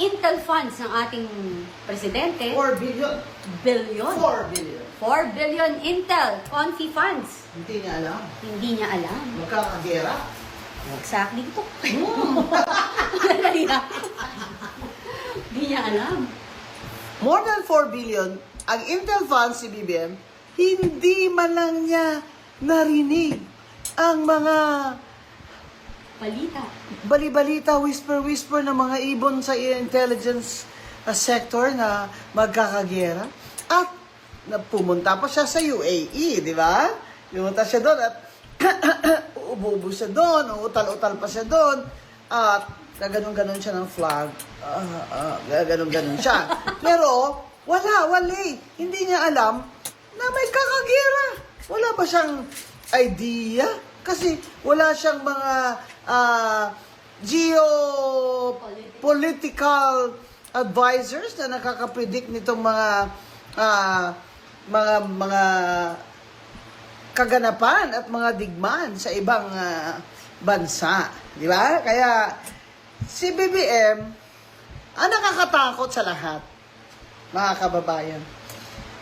Intel funds ng ating presidente. 4 billion. Billion. 4 billion. 4 billion Intel Confi funds. Hindi niya alam. Hindi niya alam. Magkakagera. Exactly ito. Hindi niya alam. More than 4 billion, ang Intel funds si BBM, hindi man lang niya narinig ang mga Balita. bali-balita, whisper-whisper ng mga ibon sa intelligence sector na magkakagera. At pumunta pa siya sa UAE, di ba? Pumunta siya doon at ubo-ubo siya doon, utal-utal pa siya doon, at gaganon-ganon siya ng flag. Gaganon-ganon siya. Pero, wala. Hindi niya alam na may kakagera. Wala ba siyang idea? Kasi wala siyang mga geopolitical advisors na nakakapredict nitong mga kaganapan at mga digmaan sa ibang bansa. Di ba? Kaya si BBM ang nakakatakot sa lahat, mga kababayan.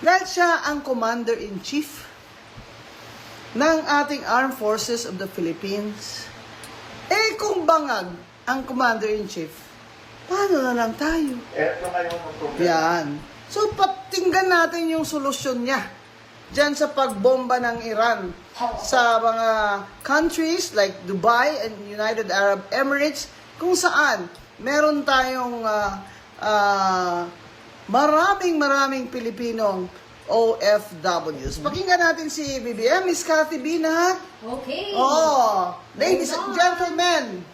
Dahil siya ang Commander-in-Chief ng ating Armed Forces of the Philippines. Kung bangag ang Commander-in-Chief, paano na lang tayo? Ito ngayon ang problema. Yan. So, patinggan natin yung solusyon niya dyan sa pagbomba ng Iran sa mga countries like Dubai and United Arab Emirates, kung saan meron tayong maraming Pilipinong OFWs. Pakinggan natin si BBM, Miss Cathy Binat. Okay. Ladies and gentlemen,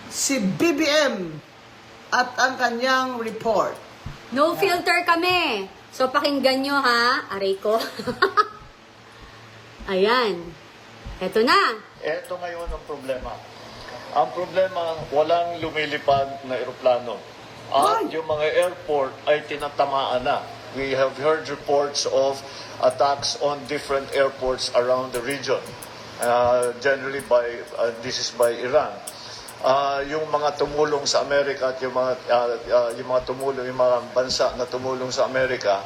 si BBM at ang kanyang report. No filter kami. So, pakinggan nyo ha. Aray ko. Ayan. Eto na. Ito ngayon ang problema. Ang problema, walang lumilipad na eroplano. At yung mga airport ay tinatamaan na. We have heard reports of attacks on different airports around the region. Generally this is by Iran. Yung mga tumulong sa Amerika at yung mga bansa na tumulong sa Amerika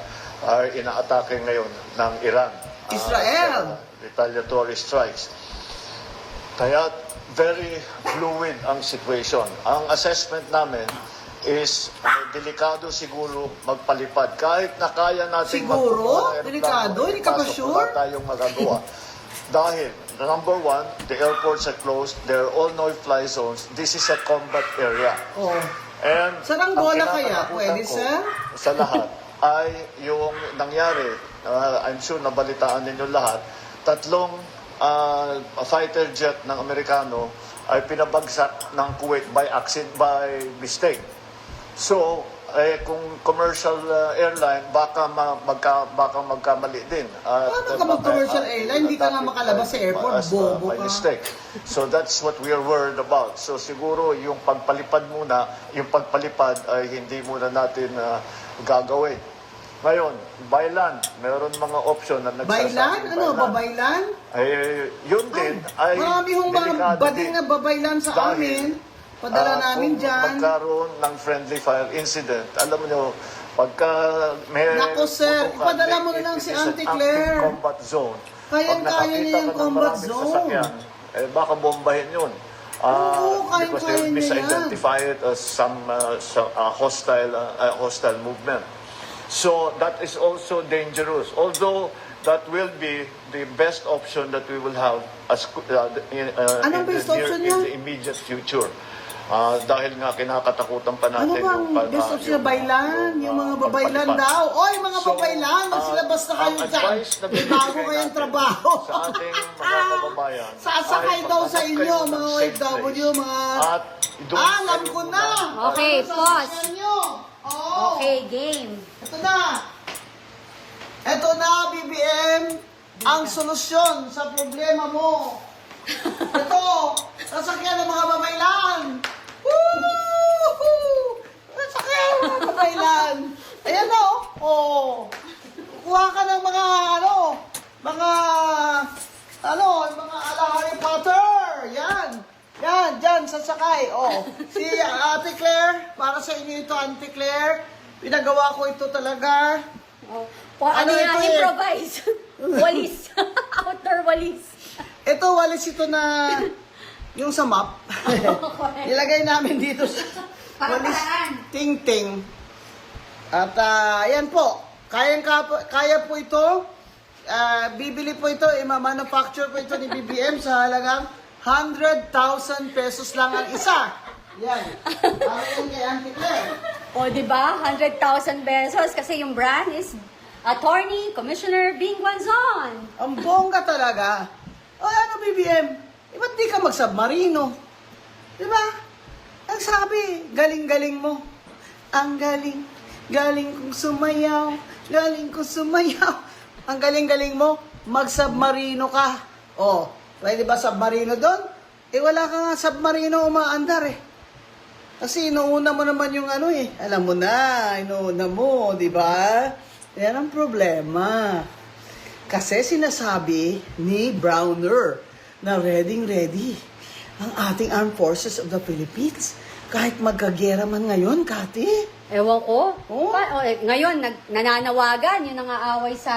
ay inaatake ngayon ng Iran. Israel! Retaliatory strikes. Kaya very fluid ang situation. Ang assessment namin is delikado siguro magpalipad. Kahit na kaya natin Siguro? magpapalipad ng Delikado? Hindi ka ba pasok, sure? Wala tayong magagawa. Dahil, number one, the airports are closed. There are all no-fly zones. This is a combat area. And Saan ang bola kaya? kinakatakutan Pwede, ko sir? Sa lahat ay yung nangyari, I'm sure nabalitaan ninyo lahat, 3 fighter jet ng Amerikano ay pinabagsak ng Kuwait by accident, by mistake. So, kung commercial airline, baka magkamali din. Paano ka mag-commercial airline? Hindi ka nga makalabas sa airport. Bobo by ka. mistake. So, that's what we are worried about. So, siguro, yung pagpalipad ay hindi muna natin gagawin. Ngayon, by land, meron mga option na nagsasabing Baylan? Ano? Babaylan? Yun din ay Marami hong mga delikado bading din. na babaylan sa Dahil, amin. Padala namin kung dyan. magkaroon ng friendly fire incident, alam nyo, pagka may Naku, sir, putukan, ipadala mo na lang it si is an Auntie active Claire. combat zone. Kayang-kaya Pag nakakita niya yung ka ng combat maraming zone. sasakyan, baka bombahin yun. Oo, Because they kayang-kaya will niya yan. misidentify it as some hostile movement. So that is also dangerous. Although that will be the best option that we will have Anong best option niya? in the immediate future. Dahil nga kinakatakutan pa Ano natin bang best of sila baylan? Yung mga babaylan daw. Oy, mga babaylan! Sila basta kayo ang dyan. advice na binibigay Bago kayong natin trabaho. sa ating mga kababayan. Sasakay ay daw sa maghanap inyo, kayo ng mga safe OFW, place. mga... At doon Alam kayo ko na! muna. Okay, Ano sa pause. sasakyan nyo? Oo. Okay, game. Ito na! Ito na, BBM! Ang solusyon sa problema mo! Ito! Sasakyan ng mga babaylan! Woo! Sasakyan ng mga babaylan! Ayan o! Oh. Kuha ka ng mga mga ala Harry Potter! Yan! Yan! Dyan! Sa magsakay. Oh, si Ate Claire, para sa inyo ito, Ate Claire. Pinagawa ko ito talaga. Oh. Ano Ano yan? ito eh? Improvise. Walis. Outdoor walis. Ito, walis ito na yung sa map. Nilagay namin dito sa walis ting-ting. At yan po, kaya po ito. Bibili po ito, manufacture po ito ni BBM sa halagang 100,000 pesos lang ang isa. Yan. Para yan kay Auntie Claire. O, di ba? 100,000 pesos kasi yung brand is Attorney Commissioner Bing Guanzon. Ang bongga talaga. O ano, BBM? Ba't di ka mag-submarino? Di ba? Ang sabi, galing-galing mo. Ang galing, galing kong sumayaw, galing kong sumayaw. Ang galing-galing mo, mag-submarino ka. O, pwede ba submarino doon? Eh, wala ka nga submarino umaandar eh. Kasi inuuna mo naman yung ano eh. Alam mo na, inuuna mo, di ba? Yan ang problema. Kasi sinasabi ni Browner na ready ang ating Armed Forces of the Philippines. Kahit magkagera man ngayon, Kati. Ewan ko. Oh. Ngayon, nananawagan yung nangaaway sa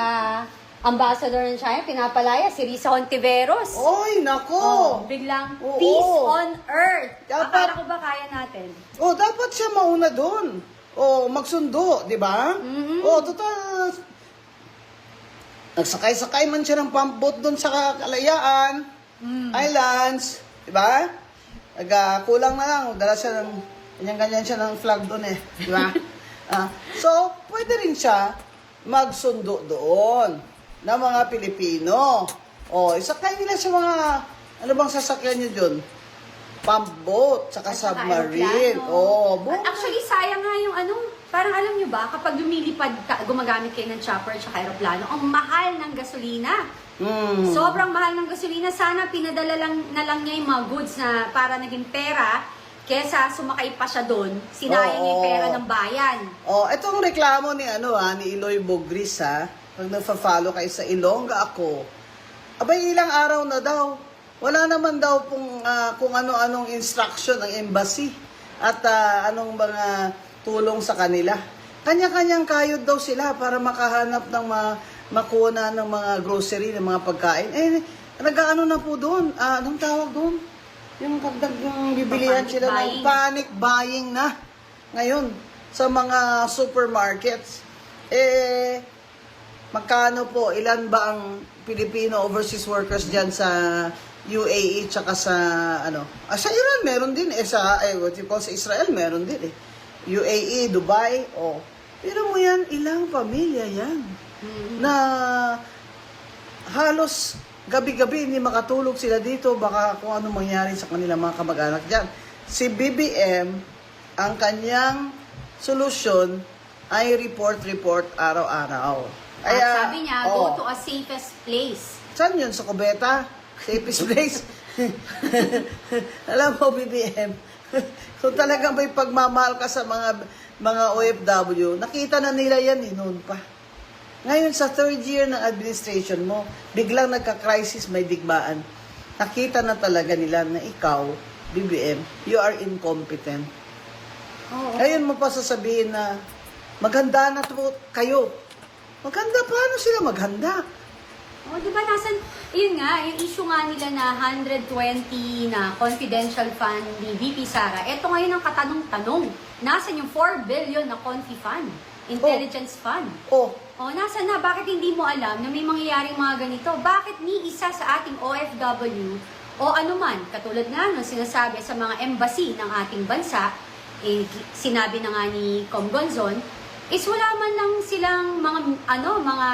ambassador ng China, pinapalaya, si Risa Hontiveros. Oy, nako! Oh, biglang Oo. peace on earth. Dapat- Akala ko ba kaya natin? Oh, dapat siya mauna doon. O, magsundo, di ba? Mhm. O, total, nagsakay-sakay man siya ng pump boat doon sa Kalayaan, Islands, di ba? Kulang na lang, dala siya ng, ganyan-ganyan siya ng flag doon eh, di ba? So, pwede rin siya magsundo doon ng mga Pilipino. O, isakay nila sa mga, ano bang sasakyan niyo doon? Pump boat, saka At saka submarine. aeroplano. Oh, Actually, sayang nga yung ano, parang alam nyo ba, kapag lumilipad ka, gumagamit kayo ng chopper at saka aeroplano, ang mahal ng gasolina. Sobrang mahal ng gasolina. Sana pinadala lang na lang niya yung mga goods na para naging pera, kesa sumakay pa siya doon, sinayang yung Oo. pera ng bayan. Oh, itong reklamo ni ni Eloy Bogris pag nagfa-follow kayo sa Ilongga ako. Abay ilang araw na daw. Wala naman daw kung ano-anong instruction ng embassy at anong mga tulong sa kanila. Kanya-kanyang kayod daw sila para makahanap ng makuna ng mga grocery, ng mga pagkain. Eh, nag-ano na po doon? Anong tawag doon? Yung pagdag yung bibilihan Panic sila ng buying. panic buying na ngayon sa mga supermarkets. Eh, magkano po, ilan ba ang Filipino overseas workers dyan sa UAE tsaka sa sa Iran meron din sa sa Israel meron din eh. UAE, Dubai, pero mo yan, ilang pamilya yan na halos gabi-gabi hindi makatulog sila dito, baka kung ano mangyari sa kanilang mga kamag-anak dyan. Si BBM, ang kanyang solusyon ay report araw-araw. At sabi niya, go to a safest place. Saan yun? Sa Cubeta? Safest place? Alam mo, BBM, kung talagang may pagmamahal ka sa mga OFW, nakita na nila yan noon pa. Ngayon, sa third year ng administration mo, biglang nagka-crisis, may digmaan. Nakita na talaga nila na ikaw, BBM, you are incompetent. Oo. Ngayon mo pa sasabihin na maghanda na to kayo. Maghanda, paano sila maghanda? Oh, di ba yun nga, yung issue nga nila na 120 na confidential fund ni VP Sara. Ito ngayon ang katanong-tanong. Nasaan yung 4 billion na confi fund? Intelligence fund. Oh, Oh, nasaan na? Bakit hindi mo alam na may mangyayaring mga ganito? Bakit ni isa sa ating OFW o anuman, katulad nga nung sinasabi sa mga embassy ng ating bansa, sinabi na nga ni Com Gonzon, is wala man lang silang mga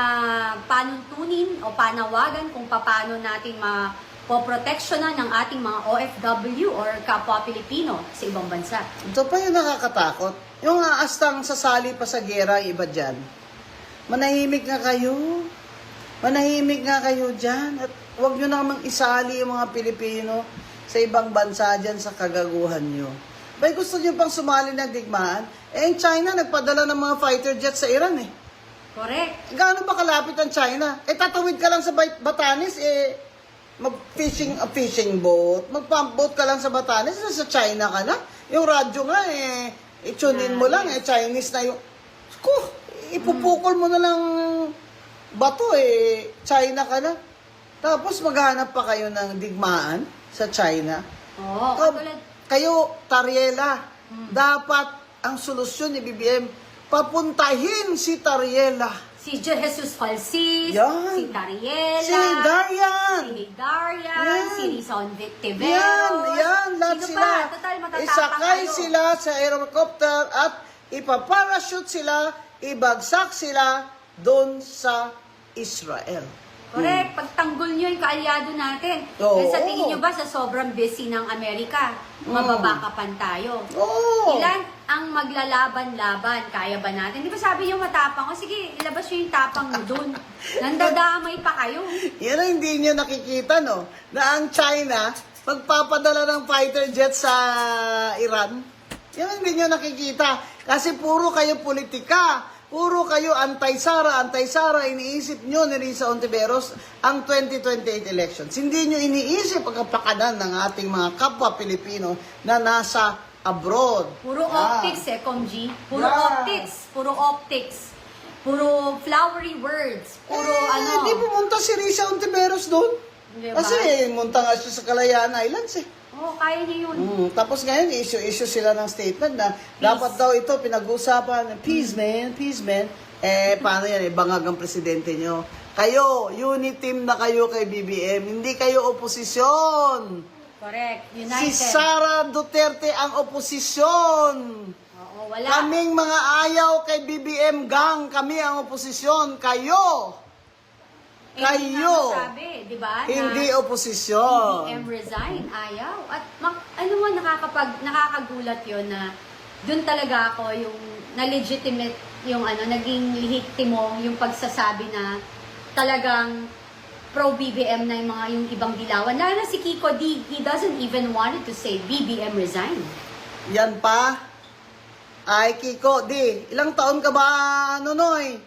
panuntunin o panawagan kung paano natin mapoproteksyonan ng ating mga OFW or kapwa Pilipino sa ibang bansa. ito pa yung nakakatakot. Yung astang sasali pa sa gera, iba dyan. Manahimik nga kayo. Manahimik nga kayo dyan. At huwag nyo namang isali yung mga Pilipino sa ibang bansa dyan sa kagaguhan nyo. Bay, gusto nyo pang sumali ng digmaan? Eh, yung China, nagpadala ng mga fighter jets sa Iran eh. Correct. Gaano ba kalapit ang China? Eh, tatawid ka lang sa Batanes, fishing boat, mag-pump boat ka lang sa Batanes, nasa China ka na. Yung radyo nga i-tune in mo lang, Chinese na yung, ipupukol mo na lang bato China ka na. Tapos maghanap pa kayo ng digmaan sa China. Oo, katulad, Kayo, Tariela, dapat ang solusyon ni BBM, papuntahin si Tariela. si Jesus Falsis, Yan. si Tariela, Si Darian. si Darian, Yan. si Rizon Tiveros. Yan, lahat Sino sila. pa? Total, matatapang Isakay kayo. sila sa aerocopter at ipaparachute sila, ibagsak sila doon sa Israel. Correct. Pagtanggol nyo yung kaalyado natin. Oo. Kasi sa tingin nyo ba sa sobrang busy ng Amerika, mababakapan tayo? Oo. Ilan ang maglalaban-laban? Kaya ba natin? Di ba sabi nyo matapang? O sige, ilabas nyo yung tapang nyo doon. Nandadamay pa kayo. Yan ang hindi nyo nakikita, no? Na ang China, magpapadala ng fighter jet sa Iran. Yan ang hindi nyo nakikita. Kasi puro kayo politika. Puro kayo anti-Sara, iniisip nyo ni Risa Ontiveros ang 2028 elections. Hindi nyo iniisip ang kapakanan ng ating mga kapwa Pilipino na nasa abroad. Puro optics Kong G. Puro Yeah. optics. Puro optics. Puro flowery words. Puro Hindi pumunta si Risa Ontiveros doon. Diba? Kasi munta nga siya sa Kalayaan Islands Oo, kaya niya yun. Tapos ngayon, issue sila ng statement na dapat daw ito pinag-usapan, peace man. Paano yan, bangag ang presidente nyo. Kayo, unit team na kayo kay BBM, hindi kayo oposisyon. Correct. Si United. Sara Duterte ang oposisyon. Oo, wala. Kaming mga ayaw kay BBM gang, kami ang oposisyon. Kayo, Hindi kayo. nga masabi, di ba? hindi na oposisyon. BBM resign, ayaw. At ano mo, nakakagulat yon na doon talaga ako yung na-legitimate, yung naging lehitimo yung pagsasabi na talagang pro-BBM na yung ibang dilawan. Lalo na si Kiko D, he doesn't even wanted to say BBM resign. Yan pa. Ay, Kiko, ilang taon ka ba, Nonoy?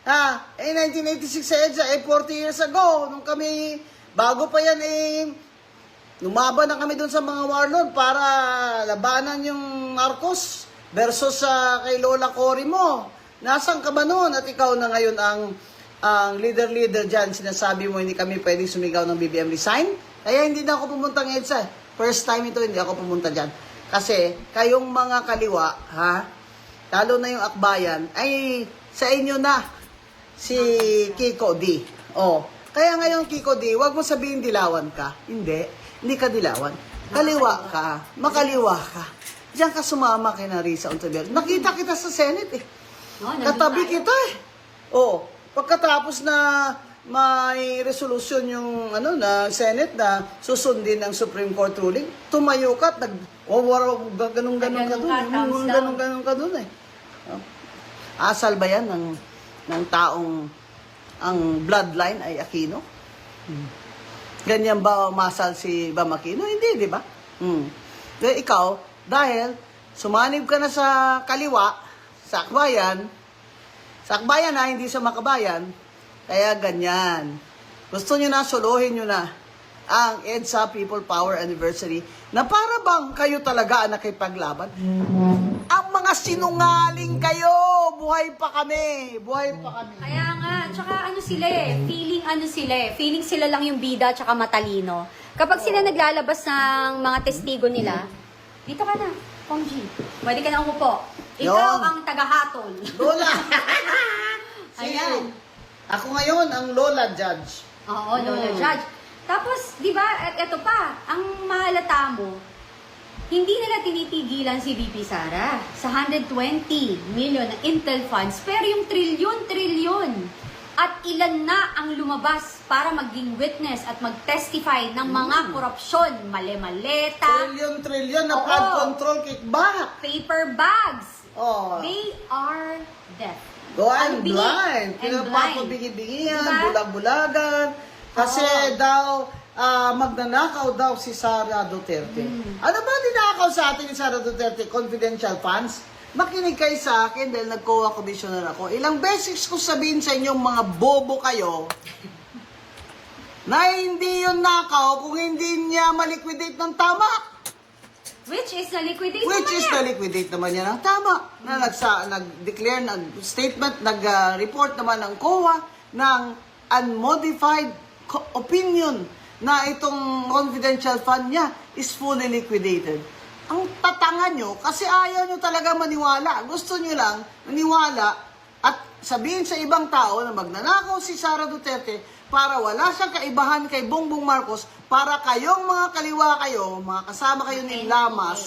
1986 sa EDSA, 40 years ago, nung kami, bago pa yan lumaban na kami dun sa mga warlord para labanan yung Marcos versus kay Lola Cory mo. Nasaan ka ba noon? At ikaw na ngayon ang leader dyan, sinasabi mo hindi kami pwedeng sumigaw ng BBM resign? Kaya hindi na ako pumunta ng EDSA. First time ito, hindi ako pumunta dyan. Kasi, kayong mga kaliwa, lalo na yung akbayan, ay sa inyo na si Kiko D. Kaya ngayon Kiko D, wag mo sabihin dilawan ka. Hindi ka dilawan. Kaliwa ka, makaliwa ka. Diyan ka sumama kay Risa Ontiveros. Nakita kita sa Senate No, Katabi kita pagkatapos na may resolution yung na Senate na susundin ang Supreme Court ruling, tumayo ka at ganun ka doon Asal ba yan ng taong ang bloodline ay Aquino? Ganyan ba masal si Bam Aquino? Hindi, di ba? Ikaw, dahil sumanib ka na sa kaliwa, sa akbayan hindi sa makabayan, kaya ganyan. Gusto nyo na, suluhin nyo na ang EDSA People Power Anniversary na para bang kayo talaga ang nakipaglaban. Ang mga sinungaling kayo, buhay pa kami. Kaya nga, tsaka feeling sila lang yung bida tsaka matalino. Kapag sila naglalabas ng mga testigo nila, dito ka na, Kong G. Pwede ka na umupo. Ikaw Yun. ang tagahatol. Lola! Ayan. Ako ngayon, ang Lola Judge. Oo, Lola Judge. Tapos, di ba, at eto pa, ang mahalata mo, hindi nila tinitigilan si VP Sara sa 120 million ng Intel funds, pero yung trilyon. At ilan na ang lumabas para maging witness at mag-testify ng mga korupsyon, male-maleta, Trilyon na flood Oo. control kickback. paper bags. Oh. They are deaf. Go and Unbelief blind. and blind. Pinapapabigi-bigihan, Diba? bulag-bulagan. Kasi daw, magnanakaw daw si Sara Duterte. Ano ba ninakaw sa atin ni Sara Duterte? Confidential funds? Makinig kayo sa akin dahil nag-COA commissioner ako. Ilang beses ko sabihin sa inyong mga bobo kayo, na hindi yun nakaw kung hindi niya maliquidate ng tama. Which is na-liquidate Which naman is yan. na-liquidate naman niya ng tama. Na nag-declare, nag-statement, nag-report naman ng COA ng unmodified opinion na itong confidential fund niya is fully liquidated. Ang tatanga nyo, kasi ayaw nyo talaga maniwala. Gusto nyo lang maniwala at sabihin sa ibang tao na magnanakaw si Sara Duterte para wala siyang kaibahan kay Bongbong Marcos, para kayong mga kaliwa kayo, mga kasama kayo ni Lamas,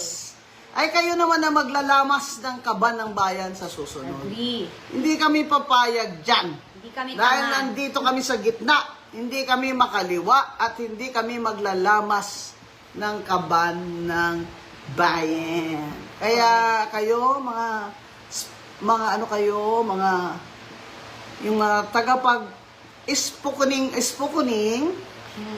ay kayo naman na maglalamas ng kaban ng bayan sa susunod. Agree. Hindi kami papayag dyan. Hindi kami Dahil tanga. nandito kami sa gitna, hindi kami makaliwa at hindi kami maglalamas ng kaban ng bayan. Kaya kayo, mga ano kayo, yung tagapag ispukuning,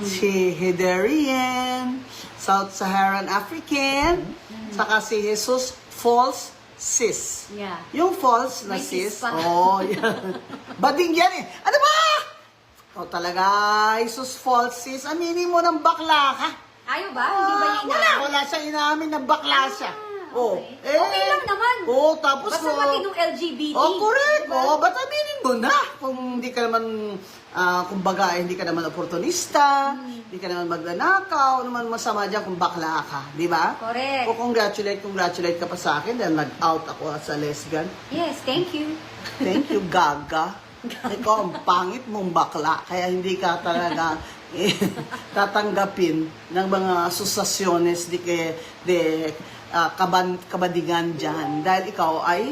si Hiderian, South Saharan African, saka si Jesus False Sis. Yeah. Yung false na May sis sis, pa. yan. Bading yan eh. Ano ba? O talaga, Jesus False Sis, aminin mo ng bakla ka. Ayaw ba? Hindi ba niya Wala siyang inamin na bakla siya. Oh, okay. Okay lang naman. Oh, tapos Basta matinong LGBT. Oh, correct. Diba? Oh, ba't aminin mo na? Kung hindi ka naman, kumbaga, hindi ka naman oportunista, hindi ka naman magnanakaw, naman masama dyan kung bakla ka. Di ba? Correct. O congratulate ka pa sa akin dahil nag-out ako as a lesbian. Yes, thank you. Thank you, Gaga. Ikaw ang pangit mong bakla, kaya hindi ka talaga tatanggapin ng mga asosasyones kabadingan dyan. Dahil ikaw ay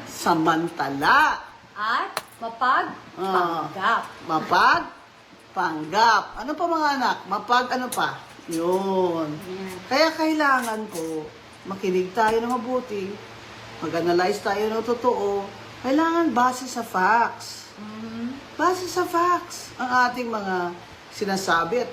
samantala. At mapagpanggap. Mapagpanggap. Ano pa mga anak? Ano pa? Yun. Yan. Kaya kailangan po, makinig tayo na mabuti, mag-analyze tayo ng totoo, kailangan base sa facts. Base sa facts ang ating mga sinasabi at